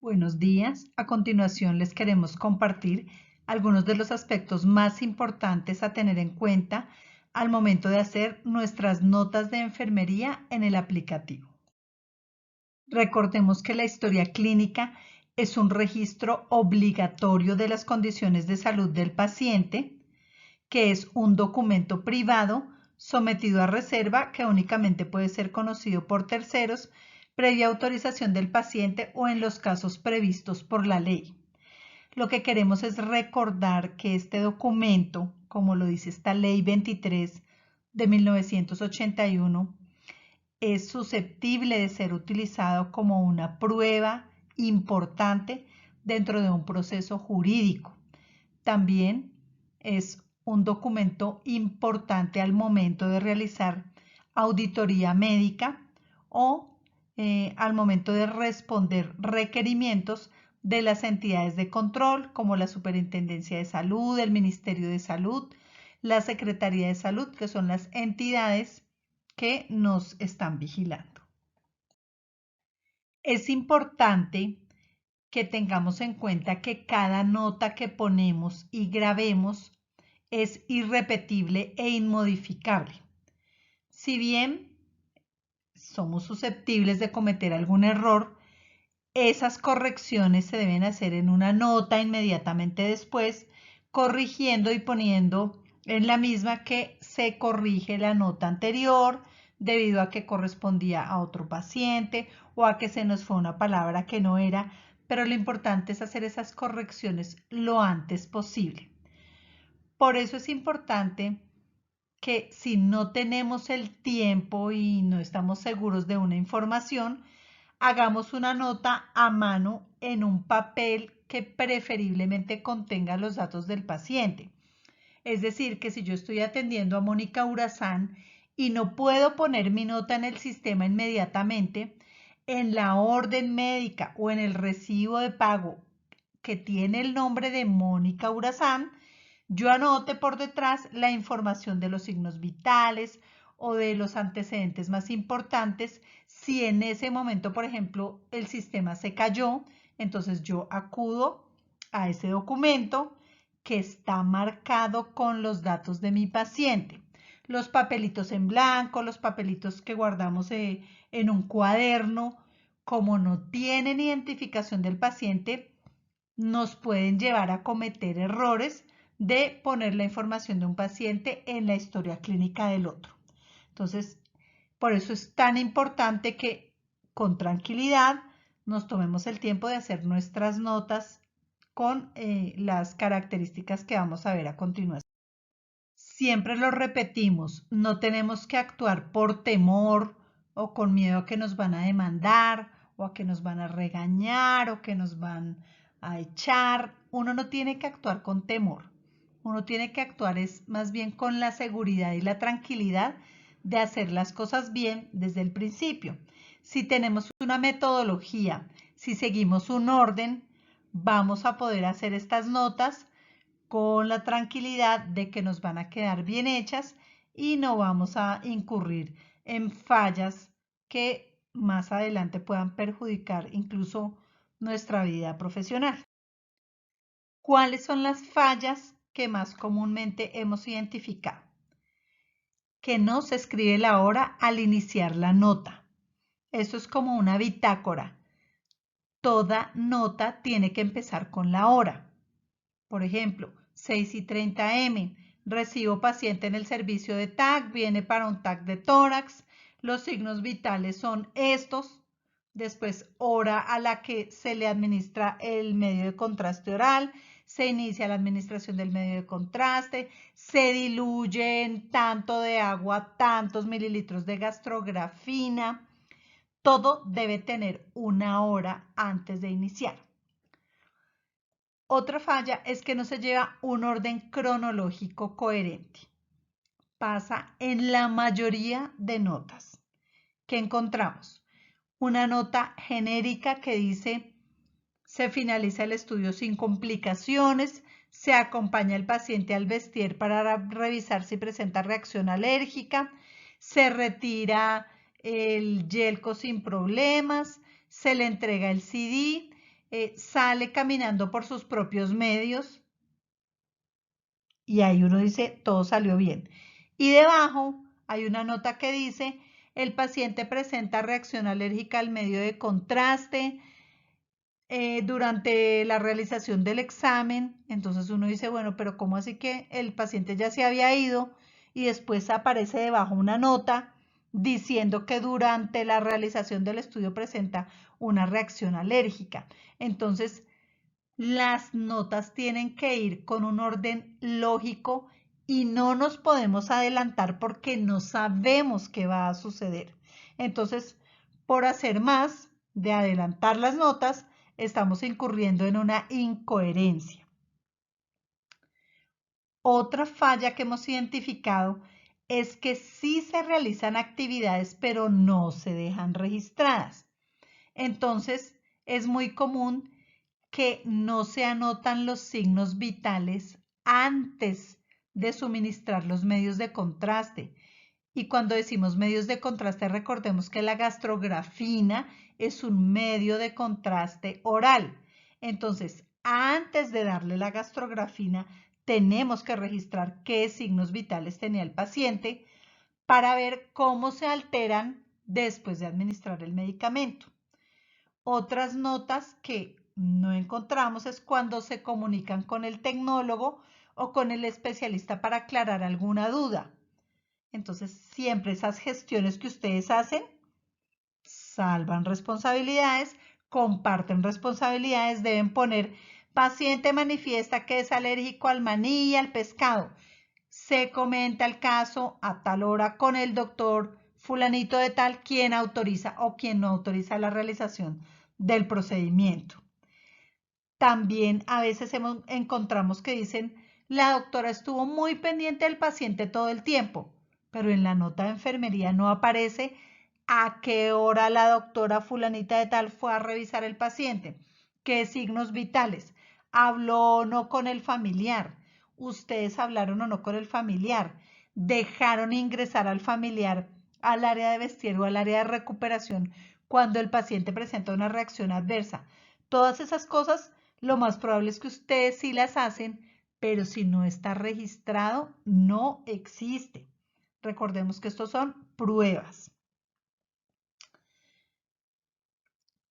Buenos días. A continuación les queremos compartir algunos de los aspectos más importantes a tener en cuenta al momento de hacer nuestras notas de enfermería en el aplicativo. Recordemos que la historia clínica es un registro obligatorio de las condiciones de salud del paciente, que es un documento privado sometido a reserva que únicamente puede ser conocido por terceros previa autorización del paciente o en los casos previstos por la ley. Lo que queremos es recordar que este documento, como lo dice esta ley 23 de 1981, es susceptible de ser utilizado como una prueba importante dentro de un proceso jurídico. También es un documento importante al momento de realizar auditoría médica o al momento de responder requerimientos de las entidades de control como la Superintendencia de Salud, el Ministerio de Salud, la Secretaría de Salud, que son las entidades que nos están vigilando. Es importante que tengamos en cuenta que cada nota que ponemos y grabemos es irrepetible e inmodificable. Si bien somos susceptibles de cometer algún error, esas correcciones se deben hacer en una nota inmediatamente después, corrigiendo y poniendo en la misma que se corrige la nota anterior debido a que correspondía a otro paciente o a que se nos fue una palabra que no era, pero lo importante es hacer esas correcciones lo antes posible. Por eso es importante que si no tenemos el tiempo y no estamos seguros de una información, hagamos una nota a mano en un papel que preferiblemente contenga los datos del paciente. Es decir, que si yo estoy atendiendo a Mónica Urazán y no puedo poner mi nota en el sistema inmediatamente, en la orden médica o en el recibo de pago que tiene el nombre de Mónica Urazán, yo anote por detrás la información de los signos vitales o de los antecedentes más importantes. Si en ese momento, por ejemplo, el sistema se cayó, entonces yo acudo a ese documento que está marcado con los datos de mi paciente. Los papelitos en blanco, los papelitos que guardamos en un cuaderno, como no tienen identificación del paciente, nos pueden llevar a cometer errores de poner la información de un paciente en la historia clínica del otro. Entonces, por eso es tan importante que con tranquilidad nos tomemos el tiempo de hacer nuestras notas con las características que vamos a ver a continuación. Siempre lo repetimos, no tenemos que actuar por temor o con miedo a que nos van a demandar o a que nos van a regañar o que nos van a echar. Uno no tiene que actuar con temor. Uno tiene que actuar es más bien con la seguridad y la tranquilidad de hacer las cosas bien desde el principio. Si tenemos una metodología, si seguimos un orden, vamos a poder hacer estas notas con la tranquilidad de que nos van a quedar bien hechas y no vamos a incurrir en fallas que más adelante puedan perjudicar incluso nuestra vida profesional. ¿Cuáles son las fallas que más comúnmente hemos identificado? Que no se escribe la hora al iniciar la nota. Eso es como una bitácora. Toda nota tiene que empezar con la hora. Por ejemplo, 6:30 am, recibo paciente en el servicio de TAC, viene para un TAC de tórax, los signos vitales son estos, después hora a la que se le administra el medio de contraste oral, se inicia la administración del medio de contraste, se diluye en tanto de agua, tantos mililitros de gastrografina, todo debe tener una hora antes de iniciar. Otra falla es que no se lleva un orden cronológico coherente. Pasa en la mayoría de notas. ¿Qué encontramos? Una nota genérica que dice se finaliza el estudio sin complicaciones, se acompaña al paciente al vestir para revisar si presenta reacción alérgica, se retira el yelco sin problemas, se le entrega el CD sale caminando por sus propios medios y ahí uno dice, todo salió bien. Y debajo hay una nota que dice, el paciente presenta reacción alérgica al medio de contraste durante la realización del examen. Entonces uno dice, bueno, pero ¿cómo así que el paciente ya se había ido y después aparece debajo una nota diciendo que durante la realización del estudio presenta una reacción alérgica? Entonces, las notas tienen que ir con un orden lógico y no nos podemos adelantar porque no sabemos qué va a suceder. Entonces, por hacer más de adelantar las notas, estamos incurriendo en una incoherencia. Otra falla que hemos identificado es que sí se realizan actividades, pero no se dejan registradas. Entonces, es muy común que no se anotan los signos vitales antes de suministrar los medios de contraste. Y cuando decimos medios de contraste, recordemos que la gastrografina es un medio de contraste oral. Entonces, antes de darle la gastrografina, tenemos que registrar qué signos vitales tenía el paciente para ver cómo se alteran después de administrar el medicamento. Otras notas que no encontramos es cuando se comunican con el tecnólogo o con el especialista para aclarar alguna duda. Entonces, siempre esas gestiones que ustedes hacen salvan responsabilidades, comparten responsabilidades, deben poner paciente manifiesta que es alérgico al maní y al pescado. Se comenta el caso a tal hora con el doctor fulanito de tal, quien autoriza o quien no autoriza la realización del procedimiento. También a veces encontramos que dicen, la doctora estuvo muy pendiente del paciente todo el tiempo, pero en la nota de enfermería no aparece a qué hora la doctora fulanita de tal fue a revisar el paciente, qué signos vitales, habló o no con el familiar, ustedes hablaron o no con el familiar, dejaron ingresar al familiar al área de vestir o al área de recuperación cuando el paciente presenta una reacción adversa. Todas esas cosas, lo más probable es que ustedes sí las hacen, pero si no está registrado, no existe. Recordemos que estos son pruebas.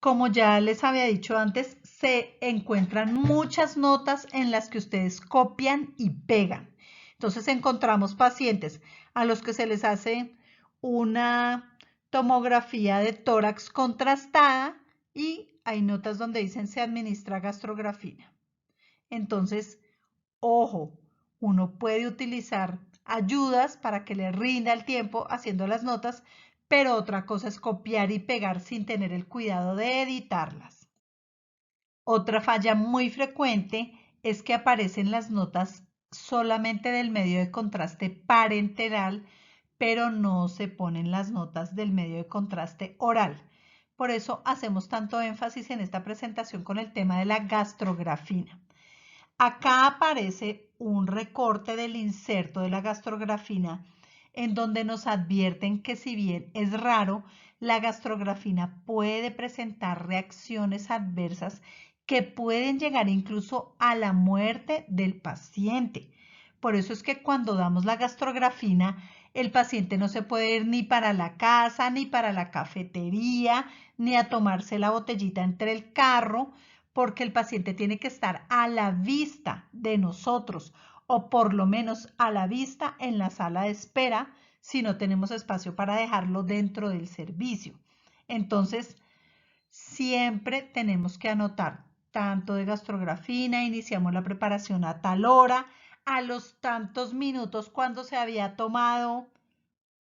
Como ya les había dicho antes, se encuentran muchas notas en las que ustedes copian y pegan. Entonces encontramos pacientes a los que se les hace una tomografía de tórax contrastada y hay notas donde dicen se administra gastrografina. Entonces, ojo, uno puede utilizar ayudas para que le rinda el tiempo haciendo las notas, pero otra cosa es copiar y pegar sin tener el cuidado de editarlas. Otra falla muy frecuente es que aparecen las notas solamente del medio de contraste parenteral, pero no se ponen las notas del medio de contraste oral. Por eso hacemos tanto énfasis en esta presentación con el tema de la gastrografina. Acá aparece un recorte del inserto de la gastrografina en donde nos advierten que si bien es raro, la gastrografina puede presentar reacciones adversas que pueden llegar incluso a la muerte del paciente. Por eso es que cuando damos la gastrografina, el paciente no se puede ir ni para la casa, ni para la cafetería, ni a tomarse la botellita entre el carro, porque el paciente tiene que estar a la vista de nosotros o por lo menos a la vista en la sala de espera si no tenemos espacio para dejarlo dentro del servicio. Entonces, siempre tenemos que anotar tanto de gastrografina, iniciamos la preparación a tal hora, a los tantos minutos cuando se había tomado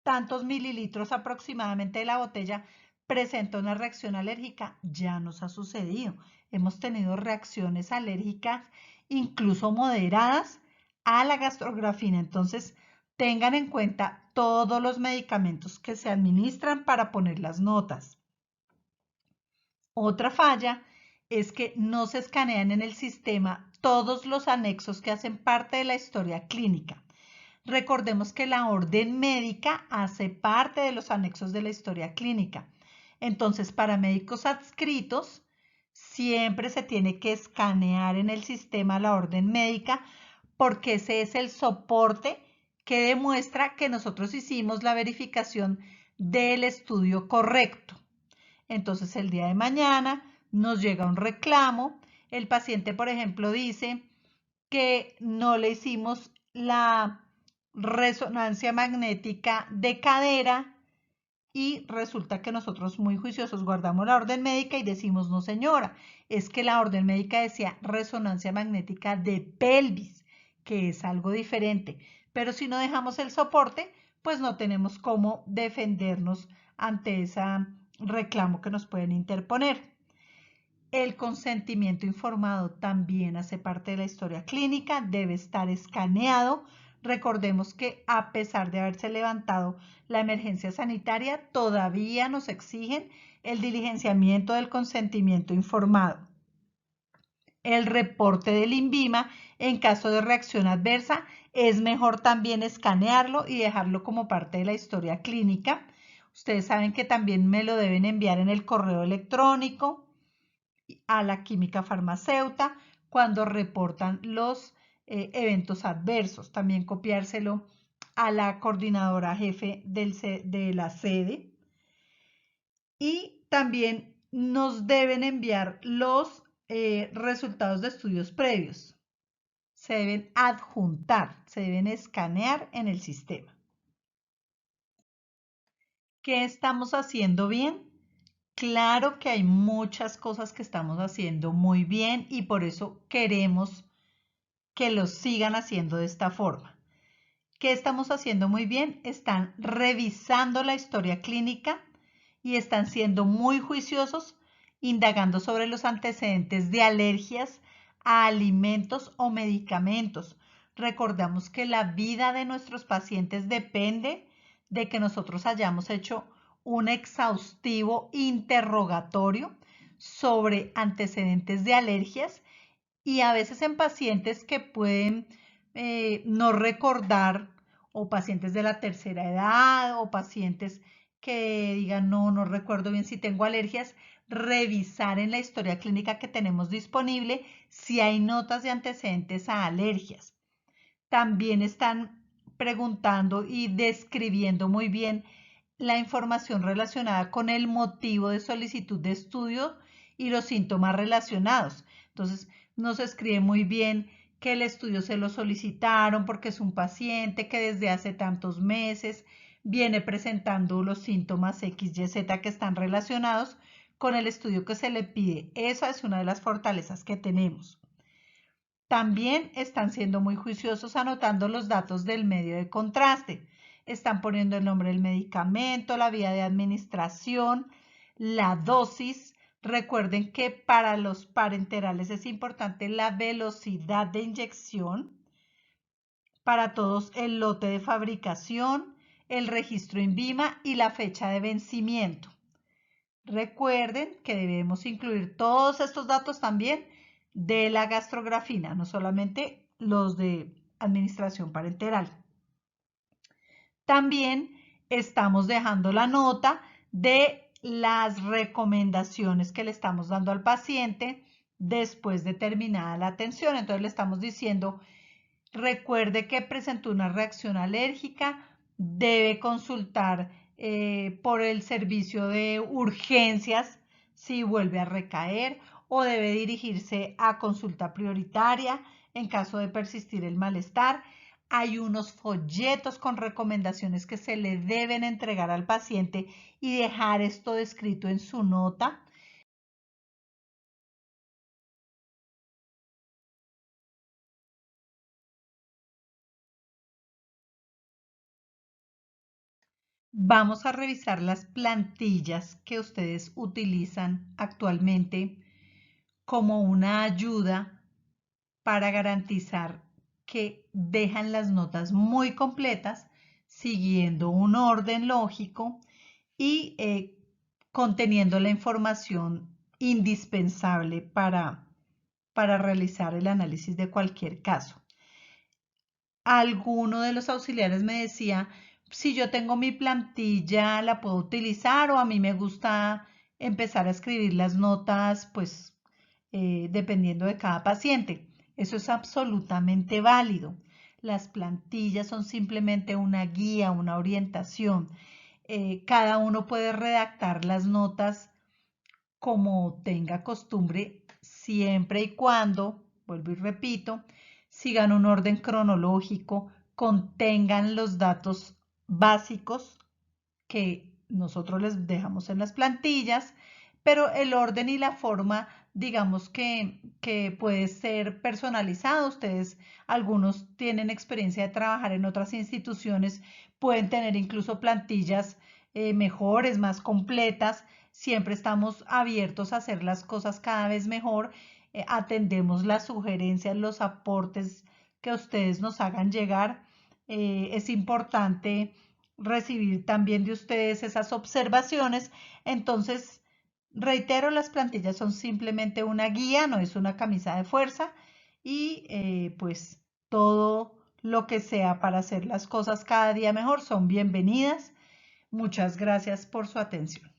tantos mililitros aproximadamente de la botella, presenta una reacción alérgica, ya nos ha sucedido. Hemos tenido reacciones alérgicas, incluso moderadas, a la gastrografina. Entonces, tengan en cuenta todos los medicamentos que se administran para poner las notas. Otra falla es que no se escanean en el sistema todos los anexos que hacen parte de la historia clínica. Recordemos que la orden médica hace parte de los anexos de la historia clínica. Entonces, para médicos adscritos, siempre se tiene que escanear en el sistema la orden médica porque ese es el soporte que demuestra que nosotros hicimos la verificación del estudio correcto. Entonces el día de mañana nos llega un reclamo, el paciente por ejemplo dice que no le hicimos la resonancia magnética de cadera y resulta que nosotros muy juiciosos guardamos la orden médica y decimos, no señora, es que la orden médica decía resonancia magnética de pelvis, que es algo diferente. Pero si no dejamos el soporte, pues no tenemos cómo defendernos ante ese reclamo que nos pueden interponer. El consentimiento informado también hace parte de la historia clínica, debe estar escaneado. Recordemos que a pesar de haberse levantado la emergencia sanitaria, todavía nos exigen el diligenciamiento del consentimiento informado. El reporte del INVIMA, en caso de reacción adversa, es mejor también escanearlo y dejarlo como parte de la historia clínica. Ustedes saben que también me lo deben enviar en el correo electrónico a la química farmacéutica cuando reportan los eventos adversos. También copiárselo a la coordinadora jefe de la sede. Y también nos deben enviar los resultados de estudios previos. Se deben adjuntar, se deben escanear en el sistema. ¿Qué estamos haciendo bien? Claro que hay muchas cosas que estamos haciendo muy bien y por eso queremos que lo sigan haciendo de esta forma. ¿Qué estamos haciendo muy bien? Están revisando la historia clínica y están siendo muy juiciosos indagando sobre los antecedentes de alergias a alimentos o medicamentos. Recordamos que la vida de nuestros pacientes depende de que nosotros hayamos hecho un exhaustivo interrogatorio sobre antecedentes de alergias y a veces en pacientes que pueden no recordar o pacientes de la tercera edad o pacientes que digan no recuerdo bien si tengo alergias, revisar en la historia clínica que tenemos disponible si hay notas de antecedentes a alergias. También están preguntando y describiendo muy bien la información relacionada con el motivo de solicitud de estudio y los síntomas relacionados. Entonces, nos escribe muy bien que el estudio se lo solicitaron porque es un paciente que desde hace tantos meses viene presentando los síntomas XYZ que están relacionados con el estudio que se le pide. Esa es una de las fortalezas que tenemos. También están siendo muy juiciosos anotando los datos del medio de contraste. Están poniendo el nombre del medicamento, la vía de administración, la dosis. Recuerden que para los parenterales es importante la velocidad de inyección. Para todos el lote de fabricación, el registro INVIMA y la fecha de vencimiento. Recuerden que debemos incluir todos estos datos también de la gastrografina, no solamente los de administración parenteral. También estamos dejando la nota de las recomendaciones que le estamos dando al paciente después de terminada la atención. Entonces le estamos diciendo, recuerde que presentó una reacción alérgica, debe consultar por el servicio de urgencias si vuelve a recaer o debe dirigirse a consulta prioritaria en caso de persistir el malestar. Hay unos folletos con recomendaciones que se le deben entregar al paciente y dejar esto descrito en su nota. Vamos a revisar las plantillas que ustedes utilizan actualmente como una ayuda para garantizar que dejan las notas muy completas, siguiendo un orden lógico y conteniendo la información indispensable para realizar el análisis de cualquier caso. Alguno de los auxiliares me decía, si yo tengo mi plantilla, ¿la puedo utilizar? O a mí me gusta empezar a escribir las notas, pues dependiendo de cada paciente. Eso es absolutamente válido. Las plantillas son simplemente una guía, una orientación. Cada uno puede redactar las notas como tenga costumbre, siempre y cuando, vuelvo y repito, sigan un orden cronológico, contengan los datos básicos que nosotros les dejamos en las plantillas, pero el orden y la forma, digamos que puede ser personalizado. Ustedes, algunos tienen experiencia de trabajar en otras instituciones, pueden tener incluso plantillas mejores, más completas. Siempre estamos abiertos a hacer las cosas cada vez mejor. Atendemos las sugerencias, los aportes que ustedes nos hagan llegar. Es importante recibir también de ustedes esas observaciones. Entonces, reitero, las plantillas son simplemente una guía, no es una camisa de fuerza y pues todo lo que sea para hacer las cosas cada día mejor son bienvenidas. Muchas gracias por su atención.